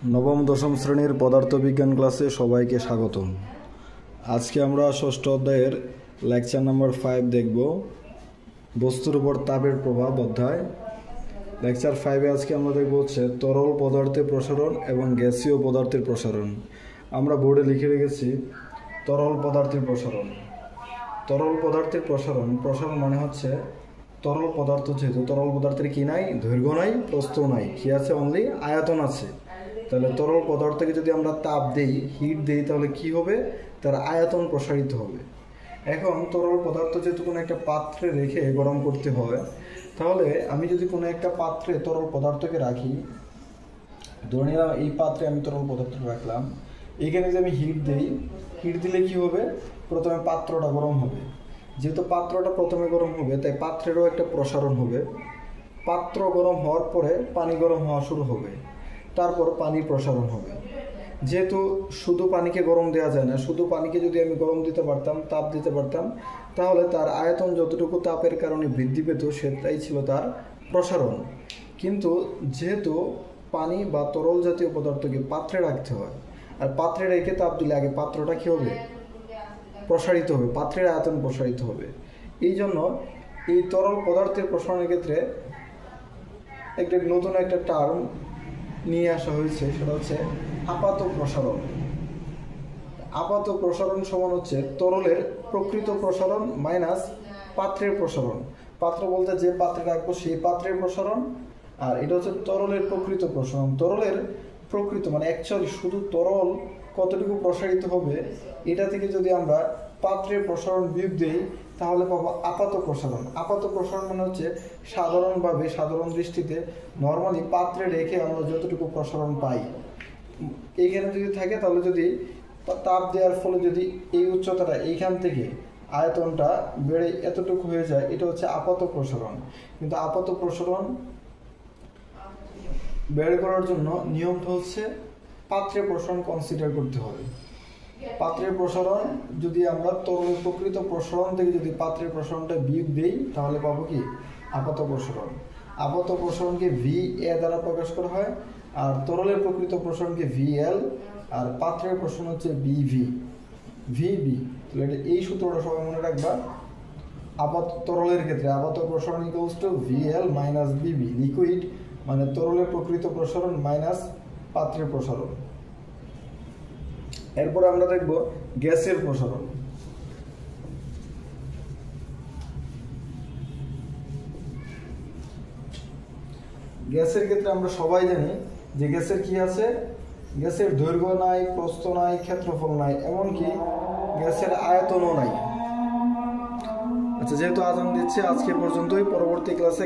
নবম দশম শ্রেণীর পদার্থবিজ্ঞান ক্লাসে সবাইকে স্বাগতম। আজকে আমরা ষষ্ঠ অধ্যায়ের লেকচার নাম্বার 5 দেখব, বস্তুর উপর তাপের প্রভাব অধ্যায়। লেকচার 5-এ আজকে আমরা দেখব হচ্ছে তরল পদার্থের প্রসারণ এবং গ্যাসীয় পদার্থের প্রসারণ। আমরা বোর্ডে লিখে রেখেছি তরল পদার্থের প্রসারণ। তরল পদার্থের প্রসারণ মানে হচ্ছে তরল পদার্থ, যেহেতু তরল পদার্থের কি নাই, দৈর্ঘ্য নাই, প্রস্থ নাই, কি আছে, অনলি আয়তন আছে। তাহলে তরল পদার্থকে যদি আমরা তাপ দেই, হিট দেই, তাহলে কি হবে, তার আয়তন প্রসারিত হবে। এখন তরল পদার্থ যেহেতু কোনো একটা পাত্রে রেখে গরম করতে হয়, তাহলে আমি যদি কোনো একটা পাত্রে তরল পদার্থকে রাখি, ধরে নিলাম এই পাত্রে আমি তরল পদার্থ রাখলাম, এইখানে যদি আমি হিট দিই, হিট দিলে কি হবে, প্রথমে পাত্রটা গরম হবে। যেহেতু পাত্রটা প্রথমে গরম হবে, তাই পাত্রেরও একটা প্রসারণ হবে। পাত্র গরম হওয়ার পরে পানি গরম হওয়া শুরু হবে, তারপর পানির প্রসারণ হবে। যেহেতু শুধু পানিকে গরম দেওয়া যায় না, শুধু পানিকে যদি আমি গরম দিতে পারতাম, তাপ দিতে পারতাম, তাহলে তার আয়তন যতটুকু তাপের কারণে বৃদ্ধি পেত, সেটাই ছিল তার প্রসারণ। কিন্তু যেহেতু পানি বা তরল জাতীয় পদার্থকে পাত্রে রাখতে হয়, আর পাত্রে রেখে তাপ দিলে আগে পাত্রটা কী হবে, প্রসারিত হবে, পাত্রের আয়তন প্রসারিত হবে। এই জন্য এই তরল পদার্থের প্রসারণের ক্ষেত্রে একটা নতুন একটা টার্ম নিয়ে আসা হয়েছে, সেটা হচ্ছে আপাত প্রসারণ। আপাত প্রসারণ সমান হচ্ছে তরলের প্রকৃত প্রসারণ মাইনাস পাত্রের প্রসারণ। পাত্র বলতে যে পাত্রে রাখবো সেই পাত্রের প্রসারণ, আর এটা হচ্ছে তরলের প্রকৃত প্রসারণ। তরলের প্রকৃত মানে অ্যাকচুয়ালি শুধু তরল কতটুকু প্রসারিত হবে, এটা থেকে যদি আমরা পাত্রের প্রসারণ বিয়োগ দিই, তাহলে পাবো আপাত প্রসারণ। আপাত প্রসারণ মানে হচ্ছে সাধারণভাবে, সাধারণ দৃষ্টিতে নর্মালি পাত্রে রেখে আমরা যতটুকু প্রসারণ পাই, এইখানে যদি থাকে, তাহলে যদি তাপ দেওয়ার ফলে যদি এই উচ্চতাটা এইখান থেকে আয়তনটা বেড়ে এতটুকু হয়ে যায়, এটা হচ্ছে আপাত প্রসারণ। কিন্তু আপাত প্রসারণ বের করার জন্য নিয়মটা হচ্ছে পাত্রের প্রসারণ কনসিডার করতে হবে। পাত্রের প্রসারণ যদি আমরা তরলের প্রকৃত প্রসারণ থেকে যদি পাত্রের প্রসারণটা বিয়োগ দিই, তাহলে পাবো কি, আপাত প্রসারণ। আপাত প্রসারণকে VA দ্বারা প্রকাশ করা হয়, আর তরলের প্রকৃত প্রসারণকে VL, আর পাত্রের প্রসারণ হচ্ছে VB। তাহলে এই সূত্রটা সবাই মনে রাখবা। আপাত তরলের ক্ষেত্রে আপাত প্রসারণ equals to VL minus BB। Liquid মানে তরলের প্রকৃত প্রসারণ মাইনাস পাত্রের প্রসারণ। এরপর আমরা দেখব গ্যাসের প্রসারণ। গ্যাসের ক্ষেত্রে আমরা সবাই জানি যে গ্যাসের কি আছে, গ্যাসের দৈর্ঘ্য নাই, প্রস্থ নাই, ক্ষেত্রফল নাই, এমনকি গ্যাসের আয়তনও নাই। আচ্ছা, যেহেতু আজান দিচ্ছে, আজকে পর্যন্তই। পরবর্তী ক্লাসে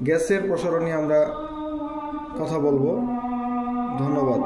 গ্যাসের প্রসারণ নিয়ে আমরা কথা বলবো। ধন্যবাদ।